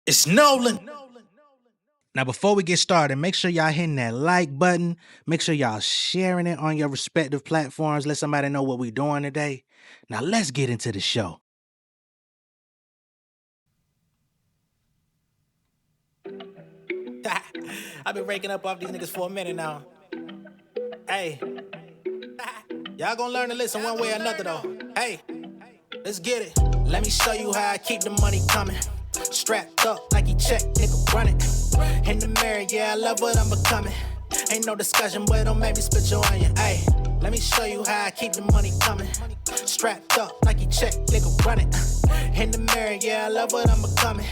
It's Nolan. Now, before we get started, make sure y'all hitting that like button. Make sure y'all sharing it on your respective platforms. Let somebody know what we're doing today. Now, let's get into the show. I've been raking up off these niggas for a minute now. Hey, y'all gonna learn to listen one way or another though. Hey, let's get it. Let me show you how I keep the money coming. Strapped up like he check, nigga, run it. In the mirror, yeah, I love what I'm becoming. Ain't no discussion, but don't make me spit your onion. Ay, let me show you how I keep the money coming. Strapped up like he check, nigga, run it. In the mirror, yeah, I love what I'm becoming.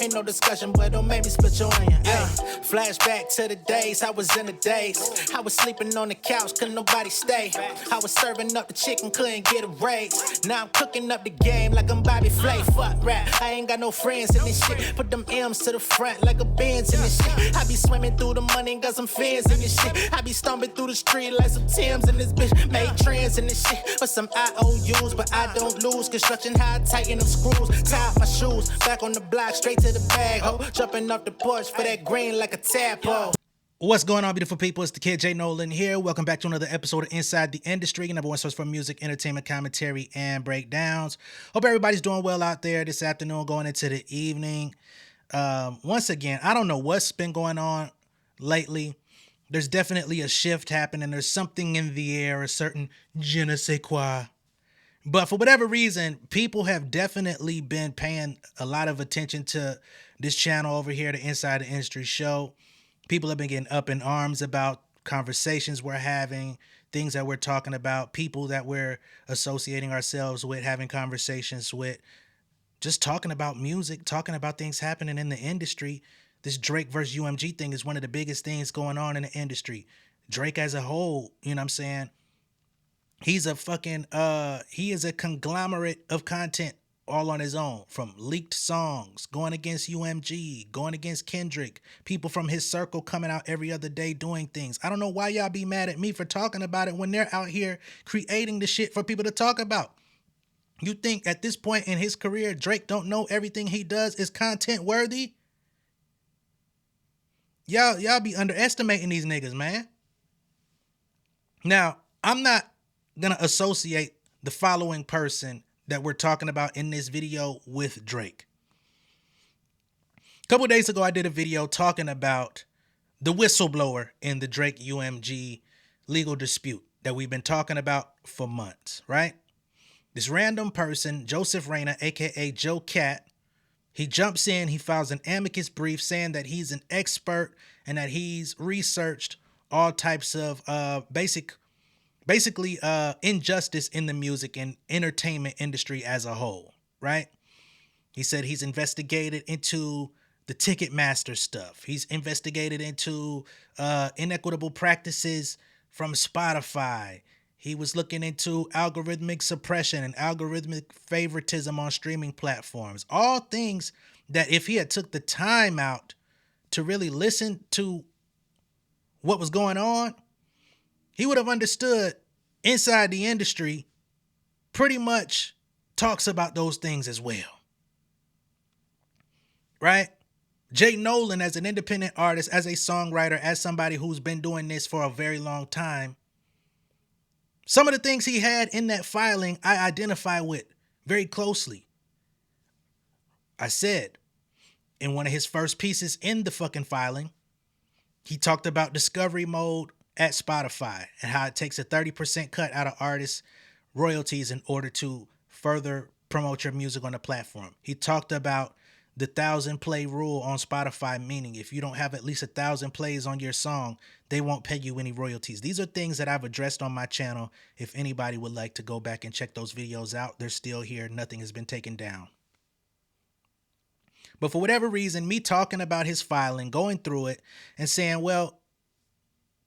Ain't no discussion, but don't make me split your onion. Flashback to the days, I was in the days. I was sleeping on the couch, couldn't nobody stay. I was serving up the chicken, couldn't get a raise. Now I'm cooking up the game like I'm Bobby Flay. Fuck rap, I ain't got no friends in this shit. Put them M's to the front like a Benz in this shit. I be swimming through the money, got some fins in this shit. I be stomping through the street like some Timbs in this bitch. Made trends in this shit, but some IOUs, but I don't lose. Construction high, tighten them screws. Tie up my shoes, back on the block, straight to the bag, ho. Jumping off the porch for that green like a tadpole. What's going on, beautiful people? It's the kid J Nolan here. Welcome back to another episode of Inside the Industry, number one source for music, entertainment, commentary, and breakdowns. Hope everybody's doing well out there this afternoon, going into the evening. Once again, I don't know what's been going on lately. There's definitely a shift happening. There's something in the air, a certain je ne sais quoi. But for whatever reason, people have definitely been paying a lot of attention to this channel over here, the Inside the Industry show. People have been getting up in arms about conversations we're having, things that we're talking about, people that we're associating ourselves with, having conversations with, just talking about music, talking about things happening in the industry. This Drake versus UMG thing is one of the biggest things going on in the industry. Drake as a whole, you know what I'm saying? He's a fucking, he is a conglomerate of content all on his own, from leaked songs, going against UMG, going against Kendrick, people from his circle coming out every other day doing things. I don't know why y'all be mad at me for talking about it when they're out here creating the shit for people to talk about. You think at this point in his career, Drake don't know everything he does is content worthy? Y'all be underestimating these niggas, man. Now, I'm not gonna associate the following person that we're talking about in this video with Drake. A couple days ago, I did a video talking about the whistleblower in the Drake UMG legal dispute that we've been talking about for months, right? This random person, Joseph Reyna, aka JoeCat, he jumps in, he files an amicus brief saying that he's an expert and that he's researched all types of basically injustice in the music and entertainment industry as a whole, right? He said he's investigated into the Ticketmaster stuff. He's investigated into inequitable practices from Spotify. He was looking into algorithmic suppression and algorithmic favoritism on streaming platforms. All things that if he had took the time out to really listen to what was going on, he would have understood Inside the Industry pretty much talks about those things as well. Right? J Nolan, as an independent artist, as a songwriter, as somebody who's been doing this for a very long time, some of the things he had in that filing, I identify with very closely. I said in one of his first pieces in the fucking filing, he talked about discovery mode at Spotify and how it takes a 30% cut out of artists' royalties in order to further promote your music on the platform. He talked about the 1,000 play rule on Spotify, meaning if you don't have at least 1,000 plays on your song, they won't pay you any royalties. These are things that I've addressed on my channel. If anybody would like to go back and check those videos out, they're still here. Nothing has been taken down. But for whatever reason, me talking about his filing, going through it and saying, well,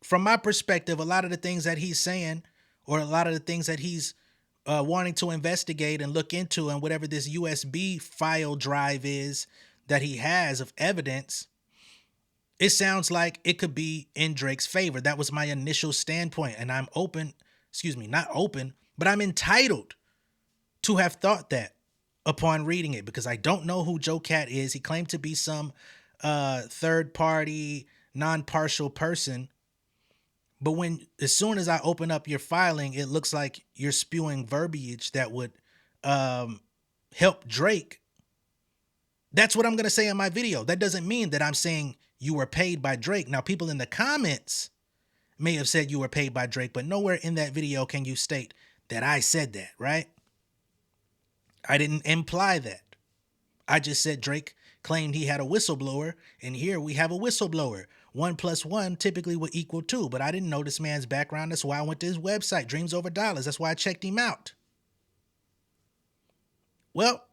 from my perspective, a lot of the things that he's saying, or a lot of the things that he's wanting to investigate and look into, and whatever this USB file drive is that he has of evidence, it sounds like it could be in Drake's favor. That was my initial standpoint, and I'm open, not open, but I'm entitled to have thought that upon reading it because I don't know who JoeCat is. He claimed to be some third party, non-partial person. But as soon as I open up your filing, it looks like you're spewing verbiage that would help Drake. That's what I'm going to say in my video. That doesn't mean that I'm saying you were paid by Drake. Now, people in the comments may have said you were paid by Drake, but nowhere in that video can you state that I said that, right? I didn't imply that. I just said Drake claimed he had a whistleblower, and here we have a whistleblower. 1 + 1 typically would equal 2, but I didn't know this man's background. That's why I went to his website, Dreams Over Dollars. That's why I checked him out. Well,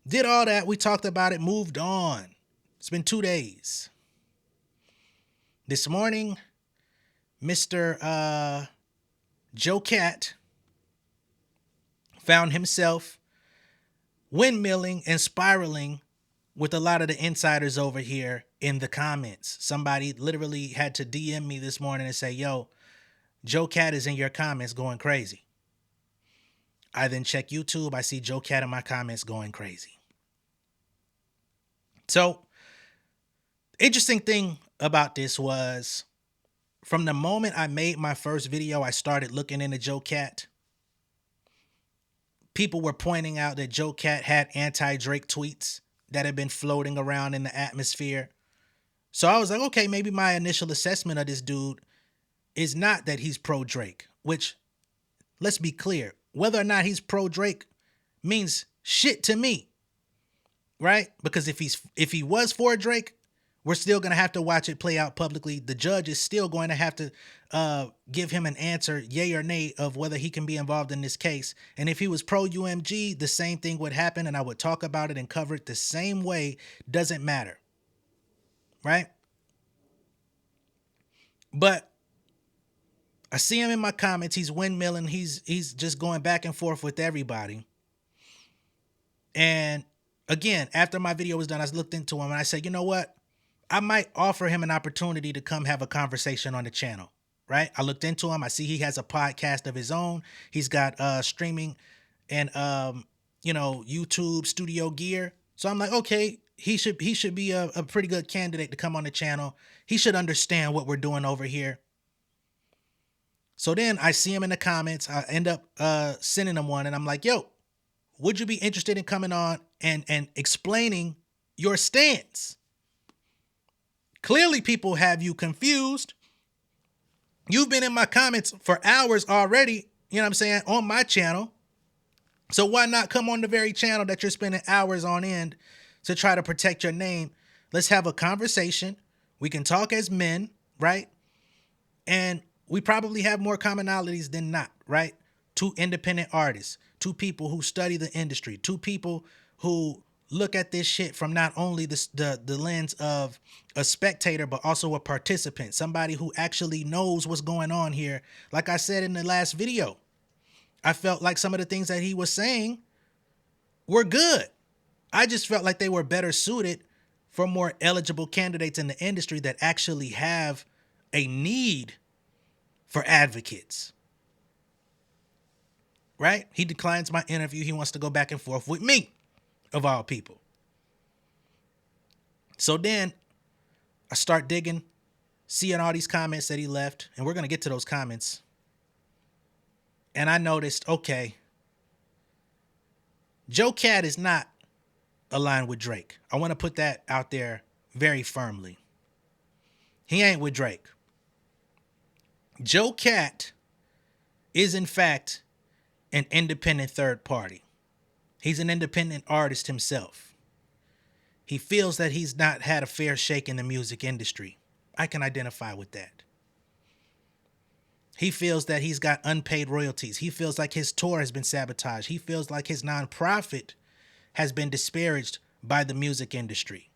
did all that. We talked about it, moved on. It's been 2 days. This morning, Mr. JoeCat found himself windmilling and spiraling with a lot of the insiders over here in the comments. Somebody literally had to DM me this morning and say, yo, JoeCat is in your comments going crazy. I then check YouTube. I see JoeCat in my comments going crazy. So, interesting thing about this was from the moment I made my first video, I started looking into JoeCat. People were pointing out that JoeCat had anti-Drake tweets that had been floating around in the atmosphere. So I was like, okay, maybe my initial assessment of this dude is not that he's pro-Drake, which, let's be clear, whether or not he's pro-Drake means shit to me, right? Because if he was for Drake, we're still going to have to watch it play out publicly. The judge is still going to have to give him an answer, yay or nay, of whether he can be involved in this case. And if he was pro-UMG, the same thing would happen, and I would talk about it and cover it the same way. Doesn't matter, right? But I see him in my comments. He's windmilling. He's just going back and forth with everybody. And again, after my video was done, I looked into him and I said, you know what? I might offer him an opportunity to come have a conversation on the channel, right? I looked into him. I see he has a podcast of his own. He's got streaming and YouTube studio gear. So I'm like, okay, he should be a pretty good candidate to come on the channel. He should understand what we're doing over here. So then I see him in the comments. I end up sending him one, and I'm like, yo, would you be interested in coming on and explaining your stance? Clearly, people have you confused. You've been in my comments for hours already, you know what I'm saying, on my channel. So why not come on the very channel that you're spending hours on end to try to protect your name? Let's have a conversation. We can talk as men, right? And we probably have more commonalities than not, right? Two independent artists, two people who study the industry, two people who look at this shit from not only the lens of a spectator, but also a participant, somebody who actually knows what's going on here. Like I said in the last video, I felt like some of the things that he was saying were good. I just felt like they were better suited for more eligible candidates in the industry that actually have a need for advocates. Right? He declines my interview. He wants to go back and forth with me, of all people. So then I start digging, seeing all these comments that he left, and we're going to get to those comments. And I noticed, okay, JoeCat is not aligned with Drake. I want to put that out there very firmly. He ain't with Drake. JoeCat is, in fact, an independent third party. He's an independent artist himself. He feels that he's not had a fair shake in the music industry. I can identify with that. He feels that he's got unpaid royalties. He feels like his tour has been sabotaged. He feels like his nonprofit has been disparaged by the music industry.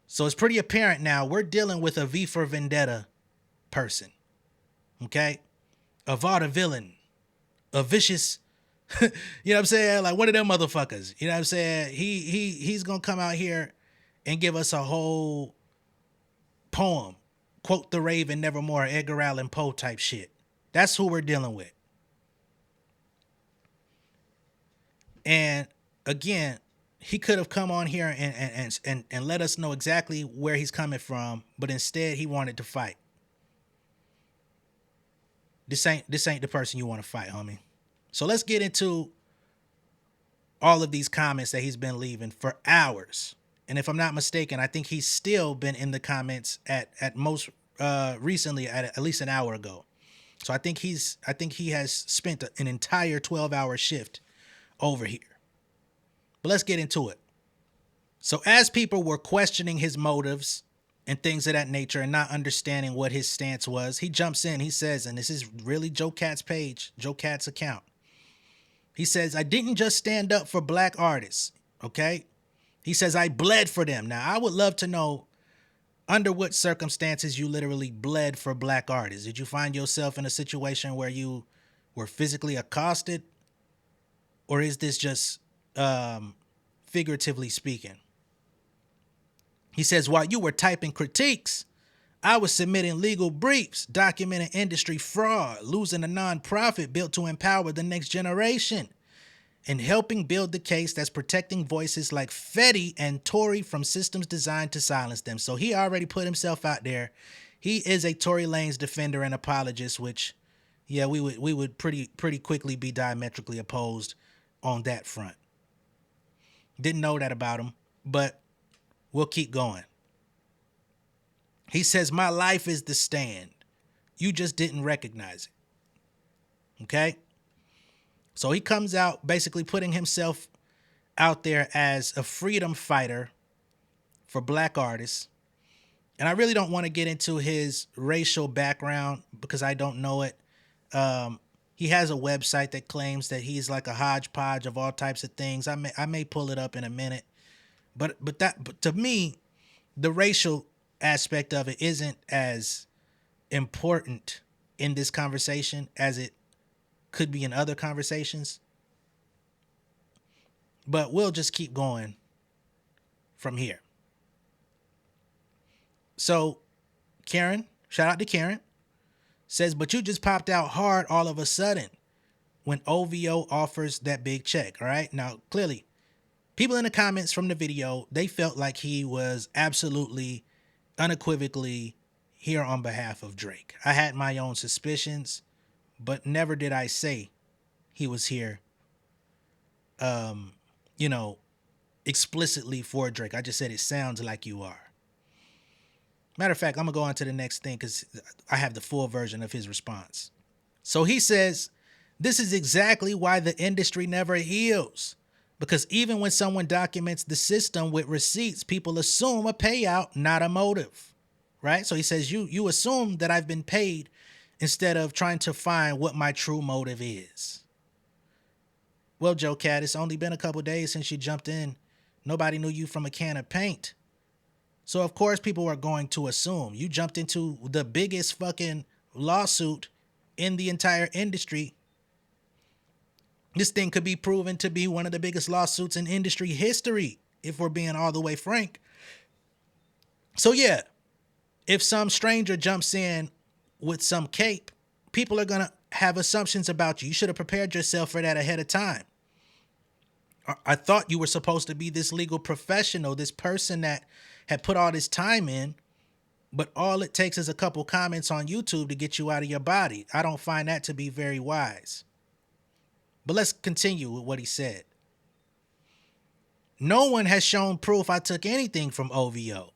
So it's pretty apparent now we're dealing with a V for Vendetta person. Okay? A vaudevillain. A vicious, you know what I'm saying? Like one of them motherfuckers. You know what I'm saying? He's going to come out here and give us a whole poem. Quote the Raven Nevermore, Edgar Allan Poe type shit. That's who we're dealing with. And again, he could have come on here and let us know exactly where he's coming from, but instead he wanted to fight. This ain't the person you want to fight, homie. So let's get into all of these comments that he's been leaving for hours. And if I'm not mistaken, I think he's still been in the comments at most recently at least an hour ago. So I think he has spent an entire 12-hour shift over here. But let's get into it. So as people were questioning his motives and things of that nature and not understanding what his stance was, he jumps in. He says, and this is really JoeCat's page, JoeCat's account. He says, I didn't just stand up for black artists, okay? He says, I bled for them. Now, I would love to know under what circumstances you literally bled for black artists. Did you find yourself in a situation where you were physically accosted? Or is this just figuratively speaking? He says, while you were typing critiques, I was submitting legal briefs, documenting industry fraud, losing a nonprofit built to empower the next generation, and helping build the case that's protecting voices like Fetty and Tory from systems designed to silence them. So he already put himself out there. He is a Tory Lanez defender and apologist, which, yeah, we would pretty quickly be diametrically opposed on that front. Didn't know that about him, but we'll keep going. He says, my life is the stand. You just didn't recognize it. Okay? So he comes out basically putting himself out there as a freedom fighter for black artists. And I really don't want to get into his racial background because I don't know it. He has a website that claims that he's like a hodgepodge of all types of things. I may pull it up in a minute. But to me, the racial aspect of it isn't as important in this conversation as it could be in other conversations. But we'll just keep going from here. So Karen, shout out to Karen, says, but you just popped out hard all of a sudden when OVO offers that big check. All right. Now, clearly, people in the comments from the video, they felt like he was absolutely, unequivocally here on behalf of Drake. I had my own suspicions, but never did I say he was here, explicitly for Drake. I just said it sounds like you are. Matter of fact, I'm going to go on to the next thing because I have the full version of his response. So he says, this is exactly why the industry never heals. Because even when someone documents the system with receipts, people assume a payout, not a motive, right? So he says, you assume that I've been paid instead of trying to find what my true motive is. Well, JoeCat, it's only been a couple days since you jumped in. Nobody knew you from a can of paint. So, of course, people are going to assume you jumped into the biggest fucking lawsuit in the entire industry. This thing could be proven to be one of the biggest lawsuits in industry history, if we're being all the way frank. So, yeah, if some stranger jumps in with some cape, people are going to have assumptions about you. You should have prepared yourself for that ahead of time. I thought you were supposed to be this legal professional, this person that had put all this time in, but all it takes is a couple comments on YouTube to get you out of your body. I don't find that to be very wise. But let's continue with what he said. No one has shown proof I took anything from OVO.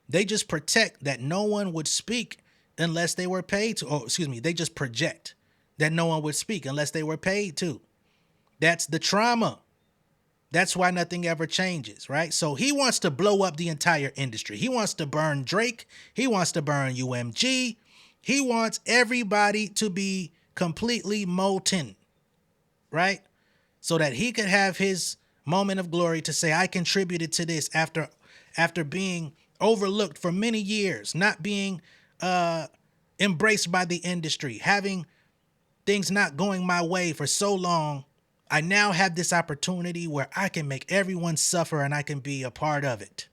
They just protect that no one would speak unless they were paid to. They just project that no one would speak unless they were paid to. That's the trauma. That's why nothing ever changes, right? So he wants to blow up the entire industry. He wants to burn Drake. He wants to burn UMG. He wants everybody to be completely molten, right? So that he could have his moment of glory to say, I contributed to this after being overlooked for many years, not being embraced by the industry, having things not going my way for so long. I now have this opportunity where I can make everyone suffer and I can be a part of it.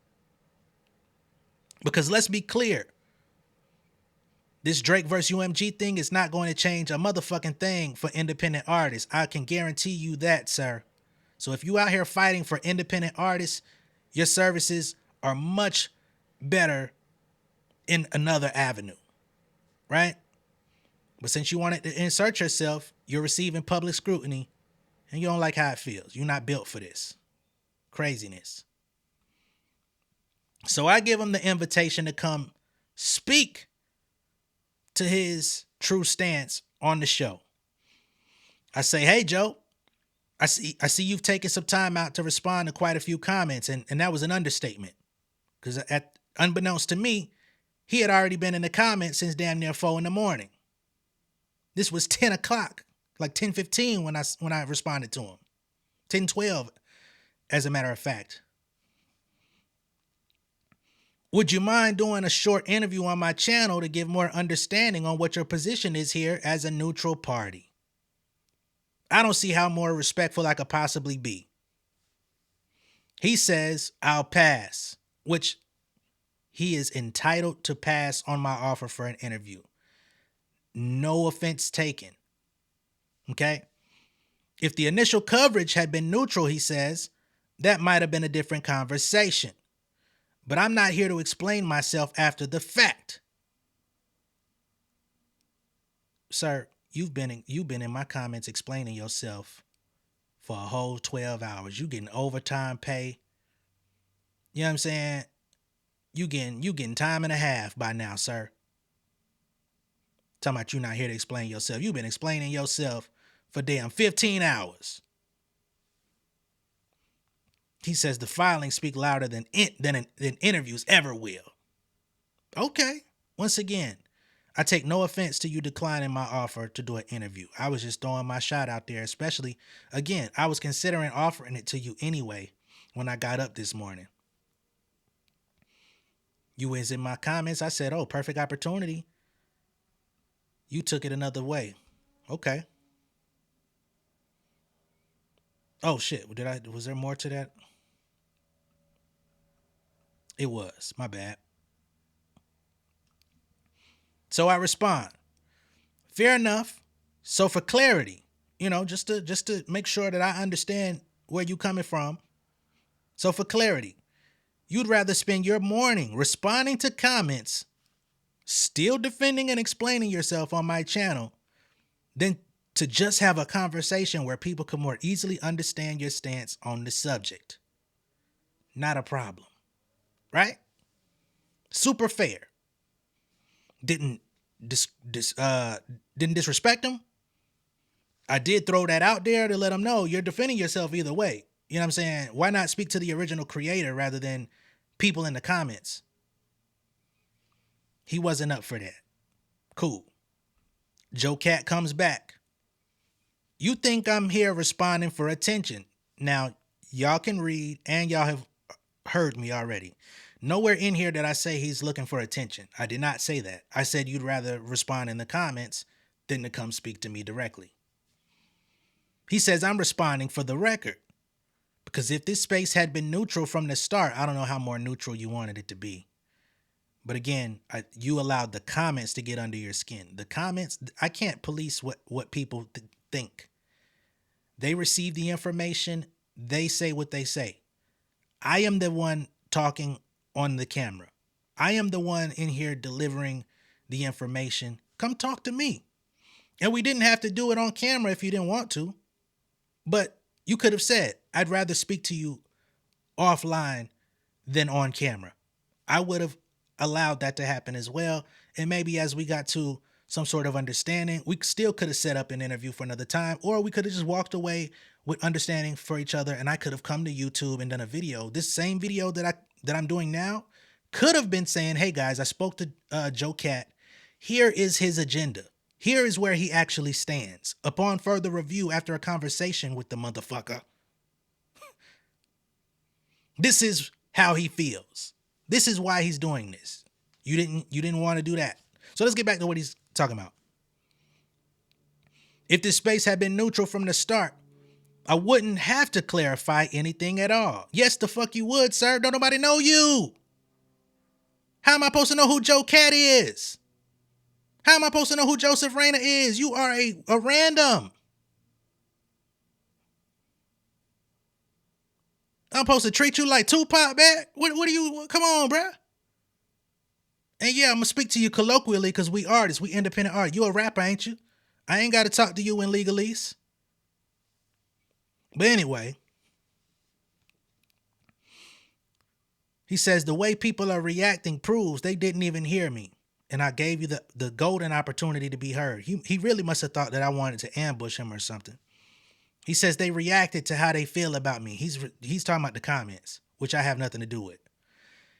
Because let's be clear, this Drake versus UMG thing is not going to change a motherfucking thing for independent artists. I can guarantee you that, sir. So if you out here fighting for independent artists, your services are much better in another avenue, right? But since you wanted to insert yourself, you're receiving public scrutiny and you don't like how it feels. You're not built for this craziness. So I give him the invitation to come speak to his true stance on the show. I say, hey, Joe, I see you've taken some time out to respond to quite a few comments, and that was an understatement. Because unbeknownst to me, he had already been in the comments since damn near 4 a.m. This was 10 o'clock, like 10:15 when I responded to him. 10:12, as a matter of fact. Would you mind doing a short interview on my channel to give more understanding on what your position is here as a neutral party? I don't see how more respectful I could possibly be. He says, I'll pass, which he is entitled to pass on my offer for an interview. No offense taken. Okay? If the initial coverage had been neutral, he says, that might have been a different conversation. But I'm not here to explain myself after the fact. Sir, you've been in my comments explaining yourself for a whole 12 hours. You getting overtime pay. You know what I'm saying? You getting time and a half by now, sir. Talking about you not here to explain yourself. You've been explaining yourself for damn 15 hours. He says the filings speak louder than interviews ever will. Okay. Once again, I take no offense to you declining my offer to do an interview. I was just throwing my shot out there, especially, again, I was considering offering it to you anyway when I got up this morning. You was in my comments. I said, oh, perfect opportunity. You took it another way. Okay. Oh, shit. Was there more to that? It was. My bad. So I respond. Fair enough. So for clarity, just to make sure that I understand where you coming from. So for clarity, you'd rather spend your morning responding to comments, still defending and explaining yourself on my channel, than to just have a conversation where people can more easily understand your stance on the subject. Not a problem. Right? Super fair. Didn't disrespect him. I did throw that out there to let him know you're defending yourself either way. You know what I'm saying? Why not speak to the original creator rather than people in the comments? He wasn't up for that. Cool. JoeCat comes back. You think I'm here responding for attention. Now, y'all can read and y'all have heard me already. Nowhere in here did I say he's looking for attention. I did not say that. I said you'd rather respond in the comments than to come speak to me directly. He says I'm responding for the record. Because if this space had been neutral from the start, I don't know how more neutral you wanted it to be. But again, you allowed the comments to get under your skin. The comments, I can't police what people think. They receive the information. They say what they say. I am the one talking on the camera. I am the one in here delivering the information. Come talk to me. And we didn't have to do it on camera if you didn't want to. But you could have said, I'd rather speak to you offline than on camera. I would have allowed that to happen as well. And maybe as we got to some sort of understanding, we still could have set up an interview for another time, or we could have just walked away with understanding for each other. And I could have come to YouTube and done a video. This same video that I'm doing now could have been saying, hey guys, I spoke to JoeCat. Here is his agenda. Here is where he actually stands. Upon further review after a conversation with the motherfucker, this is how he feels. This is why he's doing this. You didn't want to do that. So let's get back to what he's talking about. If this space had been neutral from the start, I wouldn't have to clarify anything at all. Yes, the fuck you would, sir. Don't nobody know you. How am I supposed to know who JoeCat is? How am I supposed to know who Joseph Reyna is? You are a random. I'm supposed to treat you like Tupac, man? What are you, come on, bruh. And yeah, I'm going to speak to you colloquially because we artists, we independent art. You a rapper, ain't you? I ain't got to talk to you in legalese. But anyway, he says the way people are reacting proves they didn't even hear me. And I gave you the golden opportunity to be heard. He really must have thought that I wanted to ambush him or something. He says they reacted to how they feel about me. He's talking about the comments, which I have nothing to do with.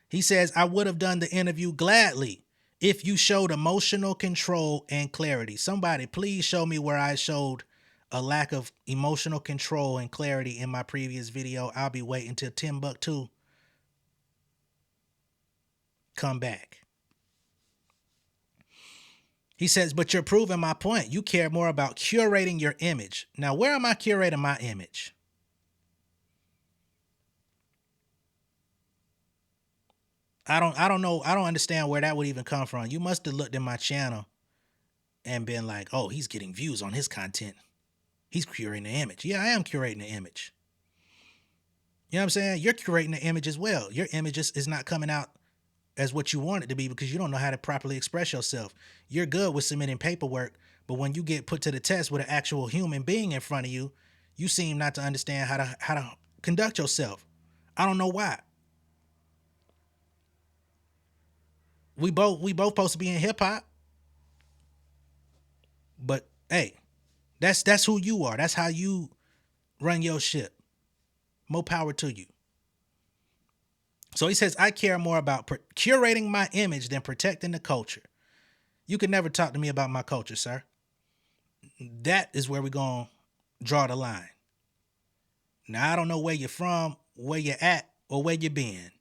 He says, I would have done the interview gladly if you showed emotional control and clarity. Somebody please show me where I showed a lack of emotional control and clarity in my previous video. I'll be waiting till Timbuktu come back. He says, but you're proving my point. You care more about curating your image. Now, where am I curating my image? I don't know. I don't understand where that would even come from. You must have looked in my channel and been like, oh, he's getting views on his content. He's curating the image. Yeah, I am curating the image. You know what I'm saying? You're curating the image as well. Your image is not coming out as what you want it to be because you don't know how to properly express yourself. You're good with submitting paperwork, but when you get put to the test with an actual human being in front of you, you seem not to understand how to conduct yourself. I don't know why. We both supposed to be in hip hop, but hey, that's who you are. That's how you run your ship. More power to you. So he says, I care more about curating my image than protecting the culture. You can never talk to me about my culture, sir. That is where we're going to draw the line. Now, I don't know where you're from, where you're at, or where you been.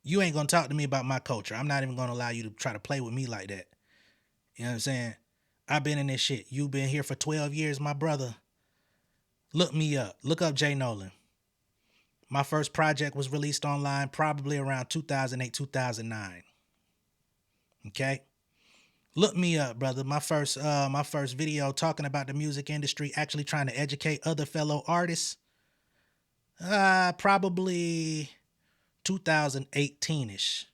You ain't going to talk to me about my culture. I'm not even going to allow you to try to play with me like that. You know what I'm saying? I've been in this shit. You've been here for 12 years, my brother. Look me up. Look up J Nolan. My first project was released online probably around 2008, 2009. Okay? Look me up, brother. My first video talking about the music industry, actually trying to educate other fellow artists, probably 2018-ish.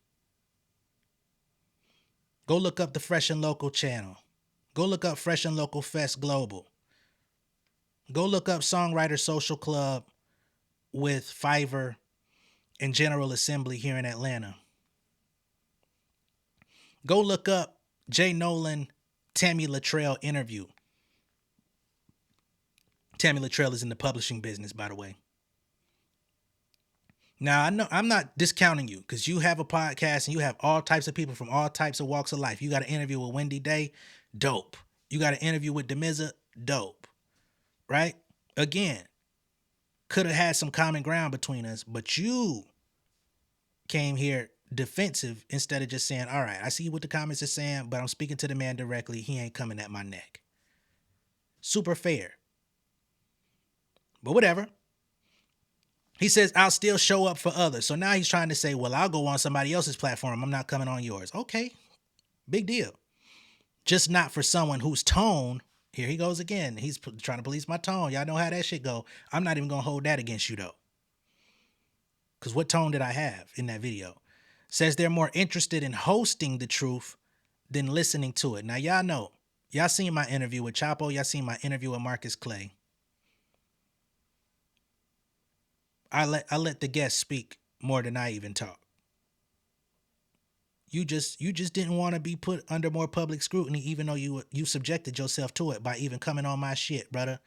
Go look up the Fresh and Local channel. Go look up Fresh and Local Fest Global. Go look up Songwriter Social Club with Fiverr and General Assembly here in Atlanta. Go look up J Nolan, Tammy Latrell interview. Tammy Latrell is in the publishing business, by the way. Now, I know I'm not discounting you because you have a podcast and you have all types of people from all types of walks of life. You got an interview with Wendy Day, dope. You got an interview with Demiza, dope. Right? Again, could have had some common ground between us, but you came here defensive instead of just saying, all right, I see what the comments are saying, but I'm speaking to the man directly. He ain't coming at my neck. Super fair. But whatever. He says, I'll still show up for others. So now he's trying to say, well, I'll go on somebody else's platform. I'm not coming on yours. Okay. Big deal. Just not for someone whose tone, here he goes again. He's trying to police my tone. Y'all know how that shit go. I'm not even going to hold that against you though. Because what tone did I have in that video? Says they're more interested in hosting the truth than listening to it. Now, y'all know. Y'all seen my interview with Chapo. Y'all seen my interview with Marcus Clay. I let the guests speak more than I even talk. You just didn't want to be put under more public scrutiny, even though you subjected yourself to it by even coming on my shit, brother.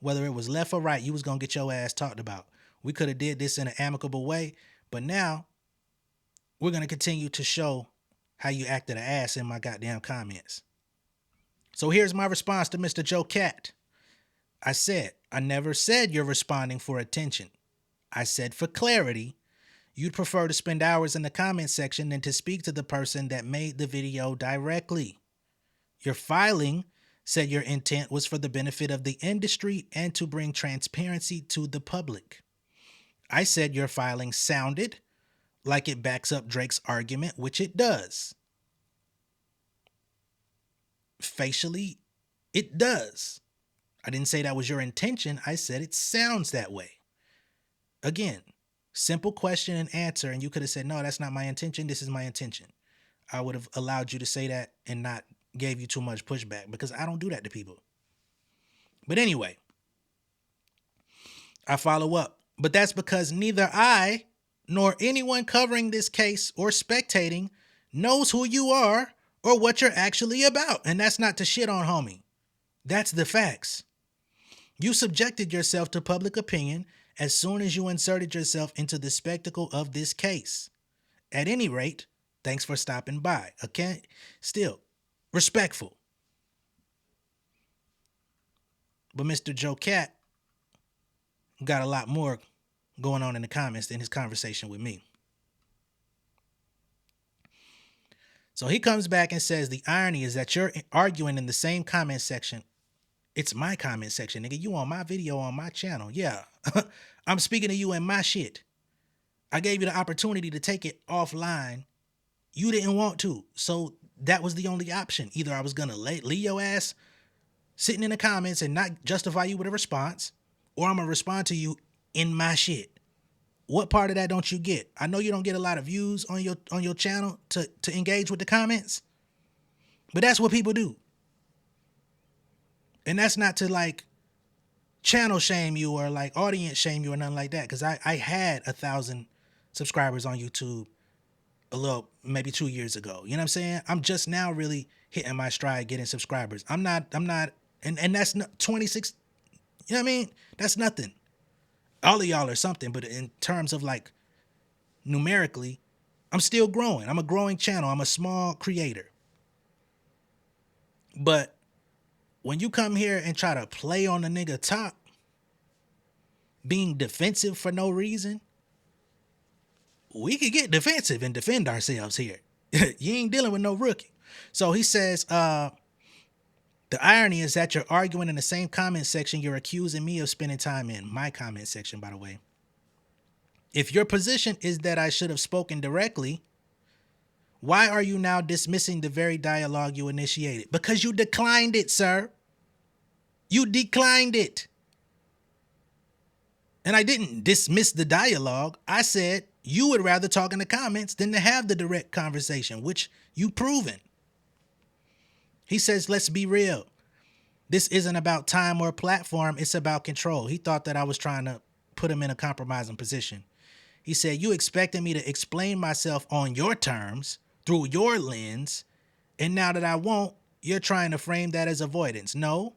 Whether it was left or right, you was gonna get your ass talked about. We could have did this in an amicable way, but now we're gonna continue to show how you acted an ass in my goddamn comments. So here's my response to Mr. JoeCat. I never said you're responding for attention. I said for clarity, you'd prefer to spend hours in the comment section than to speak to the person that made the video directly. Your filing said your intent was for the benefit of the industry and to bring transparency to the public. I said your filing sounded like it backs up Drake's argument, which it does. Facially, it does. I didn't say that was your intention. I said it sounds that way. Again, Simple question and answer, and you could have said, no, that's not my intention. This is my intention. I would have allowed you to say that and not gave you too much pushback because I don't do that to people. But anyway, I follow up. But that's because neither I nor anyone covering this case or spectating knows who you are or what you're actually about. And that's not to shit on homie. That's the facts. You subjected yourself to public opinion as soon as you inserted yourself into the spectacle of this case. At any rate, thanks for stopping by. Okay? Still, respectful. But Mr. JoeCat got a lot more going on in the comments than his conversation with me. So he comes back and says, the irony is that you're arguing in the same comment section. It's my comment section, nigga. You on my video on my channel. Yeah. I'm speaking to you in my shit. I gave you the opportunity to take it offline. You didn't want to. So that was the only option. Either I was going to leave your ass sitting in the comments and not justify you with a response, or I'm going to respond to you in my shit. What part of that don't you get? I know you don't get a lot of views on your channel to engage with the comments, but that's what people do. And that's not to like channel shame you or like audience shame you or nothing like that. Cause I had 1,000 subscribers on YouTube maybe 2 years ago. You know what I'm saying? I'm just now really hitting my stride, getting subscribers. I'm not, and that's not 26. You know what I mean? That's nothing. All of y'all are something, but in terms of like numerically, I'm still growing. I'm a growing channel. I'm a small creator. But when you come here and try to play on the nigga top, being defensive for no reason, we could get defensive and defend ourselves here. You ain't dealing with no rookie. So he says, the irony is that you're arguing in the same comment section you're accusing me of spending time in. My comment section, by the way. If your position is that I should have spoken directly, why are you now dismissing the very dialogue you initiated? Because you declined it, sir. You declined it. And I didn't dismiss the dialogue. I said you would rather talk in the comments than to have the direct conversation, which you proven. He says, let's be real. This isn't about time or platform. It's about control. He thought that I was trying to put him in a compromising position. He said, you expected me to explain myself on your terms, through your lens, and now that I won't, you're trying to frame that as avoidance. No.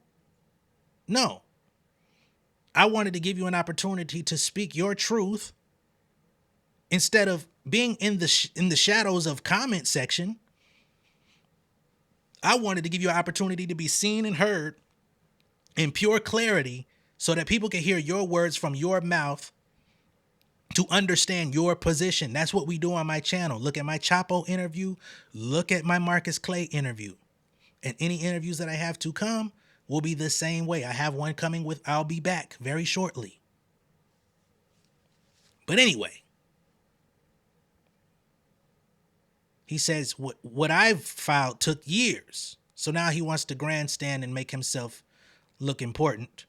I wanted to give you an opportunity to speak your truth instead of being in the shadows of comment section. I wanted to give you an opportunity to be seen and heard in pure clarity so that people can hear your words from your mouth to understand your position. That's what we do on my channel. Look at my Chapo interview. Look at my Marcus Clay interview. And any interviews that I have to come will be the same way. I have one coming with I'll Be Back very shortly. But anyway, he says what I've filed took years. So now he wants to grandstand and make himself look important.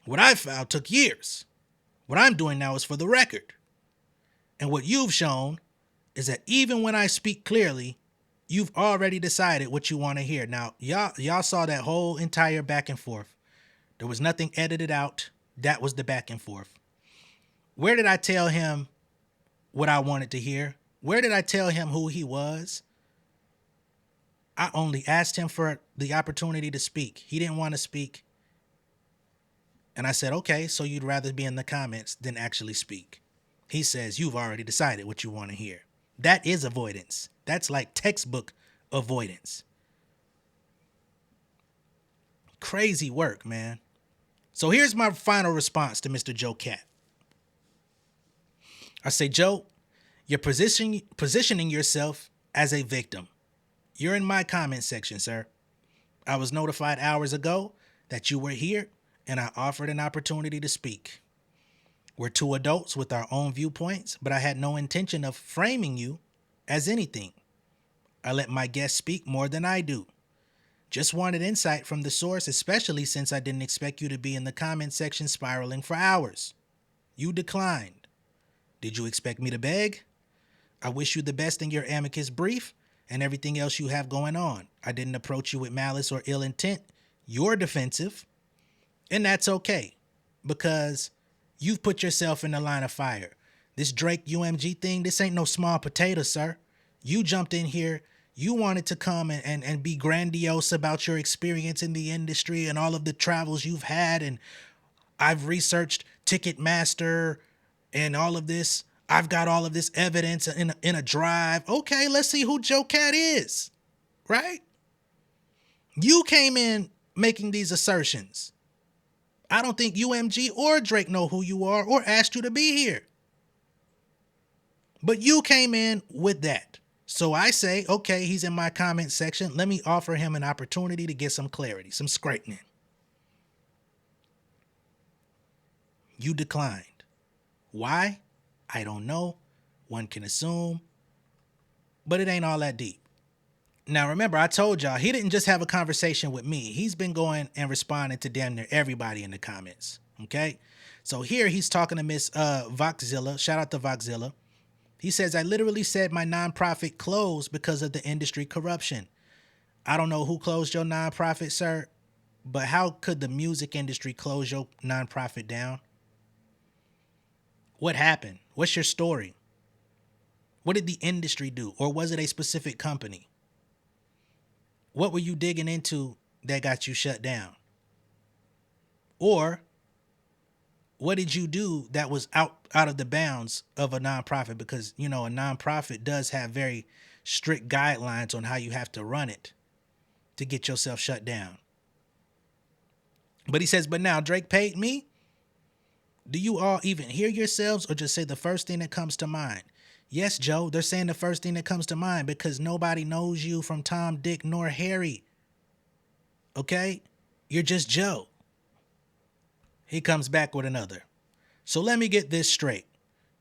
What I filed took years. What I'm doing now is for the record. And what you've shown is that even when I speak clearly, you've already decided what you want to hear. Now, y'all saw that whole entire back and forth. There was nothing edited out. That was the back and forth. Where did I tell him what I wanted to hear? Where did I tell him who he was? I only asked him for the opportunity to speak. He didn't want to speak. And I said, okay, so you'd rather be in the comments than actually speak. He says, you've already decided what you want to hear. That is avoidance. That's like textbook avoidance. Crazy work, man. So here's my final response to Mr. JoeCat. I say, Joe, you're positioning yourself as a victim. You're in my comment section, sir. I was notified hours ago that you were here, and I offered an opportunity to speak. We're two adults with our own viewpoints, but I had no intention of framing you as anything. I let my guests speak more than I do. Just wanted insight from the source, especially since I didn't expect you to be in the comment section spiraling for hours. You declined. Did you expect me to beg? I wish you the best in your amicus brief and everything else you have going on. I didn't approach you with malice or ill intent. You're defensive, and that's okay because you've put yourself in the line of fire. This Drake UMG thing, this ain't no small potato, sir. You jumped in here. You wanted to come and be grandiose about your experience in the industry and all of the travels you've had. And I've researched Ticketmaster and all of this. I've got all of this evidence in a drive. Okay, let's see who JoeCat is, right? You came in making these assertions. I don't think UMG or Drake know who you are or asked you to be here. But you came in with that. So I say, okay, he's in my comment section. Let me offer him an opportunity to get some clarity, some straightening. You declined. Why? I don't know. One can assume. But it ain't all that deep. Now, remember, I told y'all, he didn't just have a conversation with me. He's been going and responding to damn near everybody in the comments. Okay? So here he's talking to Miss Voxzilla. Shout out to Voxzilla. He says, I literally said my nonprofit closed because of the industry corruption. I don't know who closed your nonprofit, sir, but how could the music industry close your nonprofit down? What happened? What's your story? What did the industry do? Or was it a specific company? What were you digging into that got you shut down? Or what did you do that was out of the bounds of a nonprofit? Because, you know, a nonprofit does have very strict guidelines on how you have to run it to get yourself shut down. But he says, but now Drake paid me. Do you all even hear yourselves or just say the first thing that comes to mind? Yes, Joe, they're saying the first thing that comes to mind because nobody knows you from Tom, Dick, nor Harry. Okay? You're just Joe. He comes back with another. So let me get this straight.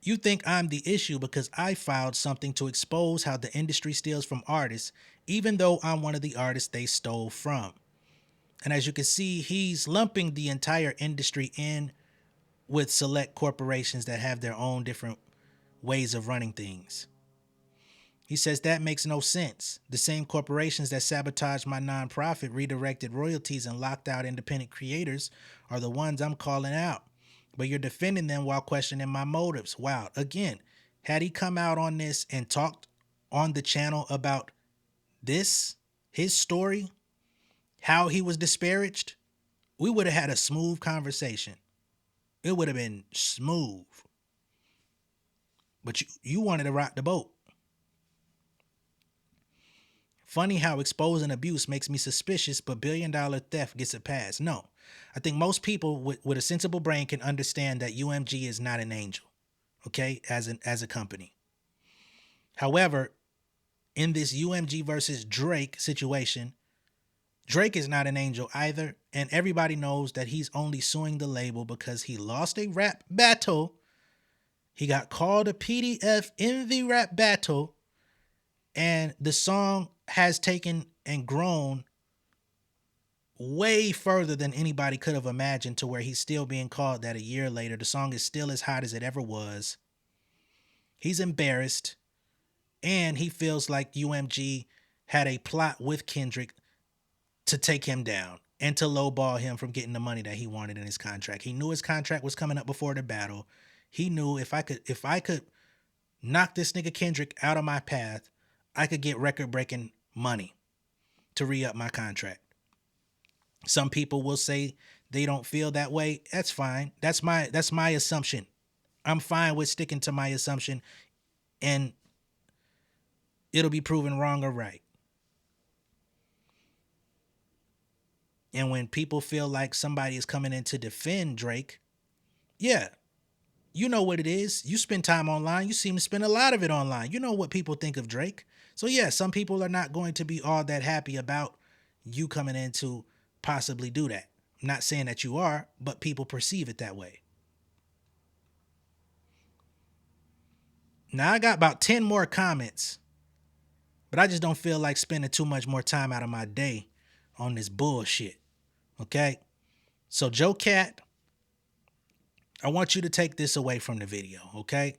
You think I'm the issue because I filed something to expose how the industry steals from artists, even though I'm one of the artists they stole from. And as you can see, he's lumping the entire industry in with select corporations that have their own different ways of running things. He says that makes no sense. The same corporations that sabotaged my nonprofit, redirected royalties, and locked out independent creators are the ones I'm calling out. But you're defending them while questioning my motives. Wow. Again, had he come out on this and talked on the channel about this, his story, how he was disparaged, we would have had a smooth conversation. It would have been smooth. But you wanted to rock the boat. Funny how exposing abuse makes me suspicious, but billion-dollar theft gets a pass. No, I think most people with a sensible brain can understand that UMG is not an angel, okay, as a company. However, in this UMG versus Drake situation, Drake is not an angel either, and everybody knows that he's only suing the label because he lost a rap battle. He got called a PDF in the rap battle, and the song has taken and grown way further than anybody could have imagined to where he's still being called that a year later. The song is still as hot as it ever was. He's embarrassed, and he feels like UMG had a plot with Kendrick to take him down and to lowball him from getting the money that he wanted in his contract. He knew his contract was coming up before the battle. He knew if I could knock this nigga Kendrick out of my path, I could get record-breaking money to re-up my contract. Some people will say they don't feel that way. That's fine. That's my assumption. I'm fine with sticking to my assumption, and it'll be proven wrong or right. And when people feel like somebody is coming in to defend Drake, yeah, you know what it is. You spend time online. You seem to spend a lot of it online. You know what people think of Drake. So yeah, some people are not going to be all that happy about you coming in to possibly do that. I'm not saying that you are, but people perceive it that way. Now I got about 10 more comments, but I just don't feel like spending too much more time out of my day on this bullshit. Okay? So JoeCat, I want you to take this away from the video, okay?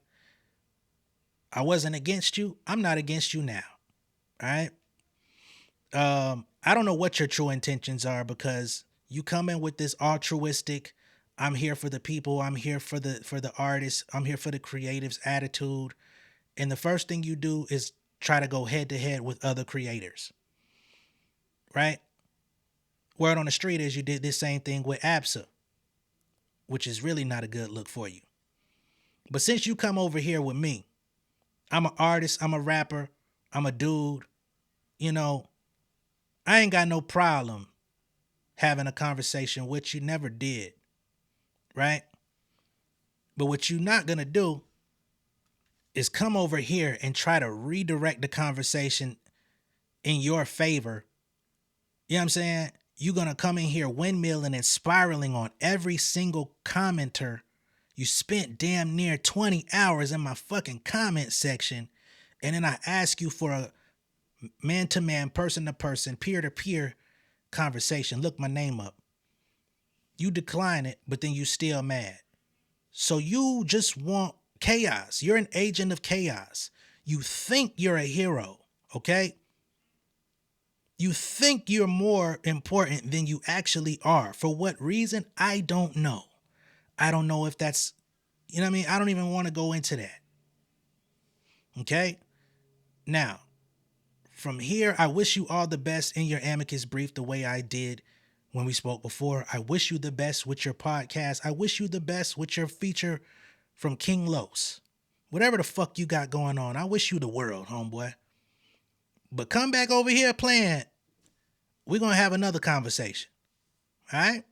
I wasn't against you. I'm not against you now. All right. I don't know what your true intentions are, because you come in with this altruistic, I'm here for the people, I'm here for the artists, I'm here for the creatives attitude. And the first thing you do is try to go head to head with other creators. Right? Word on the street is you did this same thing with ABSA, which is really not a good look for you. But since you come over here with me, I'm an artist, I'm a rapper, I'm a dude, you know, I ain't got no problem having a conversation, which you never did, right? But what you're not going to do is come over here and try to redirect the conversation in your favor. You know what I'm saying? You're going to come in here windmilling and spiraling on every single commenter. You spent damn near 20 hours in my fucking comment section, and then I ask you for a man-to-man, person-to-person, peer-to-peer conversation. Look my name up. You decline it, but then you still mad. So you just want chaos. You're an agent of chaos. You think you're a hero, okay? You think you're more important than you actually are. For what reason? I don't know. I don't know if that's, you know what I mean? I don't even want to go into that. Okay? Now, from here, I wish you all the best in your amicus brief the way I did when we spoke before. I wish you the best with your podcast. I wish you the best with your feature from King Los. Whatever the fuck you got going on, I wish you the world, homeboy. But come back over here playing. We're going to have another conversation. All right?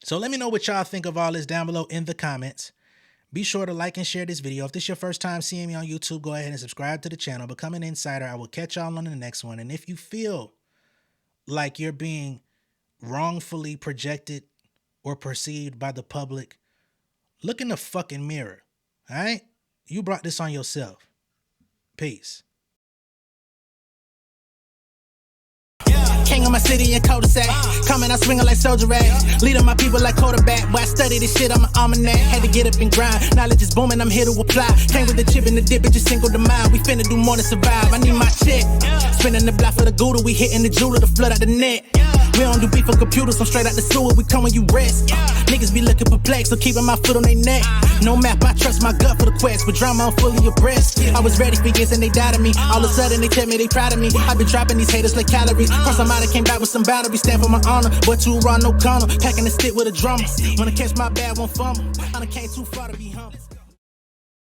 So let me know what y'all think of all this down below in the comments. Be sure to like and share this video. If this is your first time seeing me on YouTube, go ahead and subscribe to the channel. Become an insider. I will catch y'all on the next one. And if you feel like you're being wrongfully projected or perceived by the public, look in the fucking mirror. All right? You brought this on yourself. Peace. King of my city and cul-de-sac. Coming, I swinging like soldier rags. Leading my people like quarterback. Boy, I study this shit, I'm an almanac. Had to get up and grind. Knowledge is booming, I'm here to apply. Came with the chip and the dip, it just single the mind. We finna do more than survive. I need my check. Spinning the block for the Gouda. We hitting the jeweler to flood out the net. We don't do beef for computers, I'm straight out the sewer. We come when you rest. Niggas be looking perplexed, so keeping my foot on their neck. No map, I trust my gut for the quest. With drama, I'm fully abreast. I was ready for years and they doubted me. All of a sudden, they tell me they proud of me. I've been dropping these haters like calories. Cross them out, I came back with some boundaries. Stand for my honor, but too raw, no corner. Packing the stick with a drummer. Wanna catch my bad, won't fumble. I done came too far to be humble.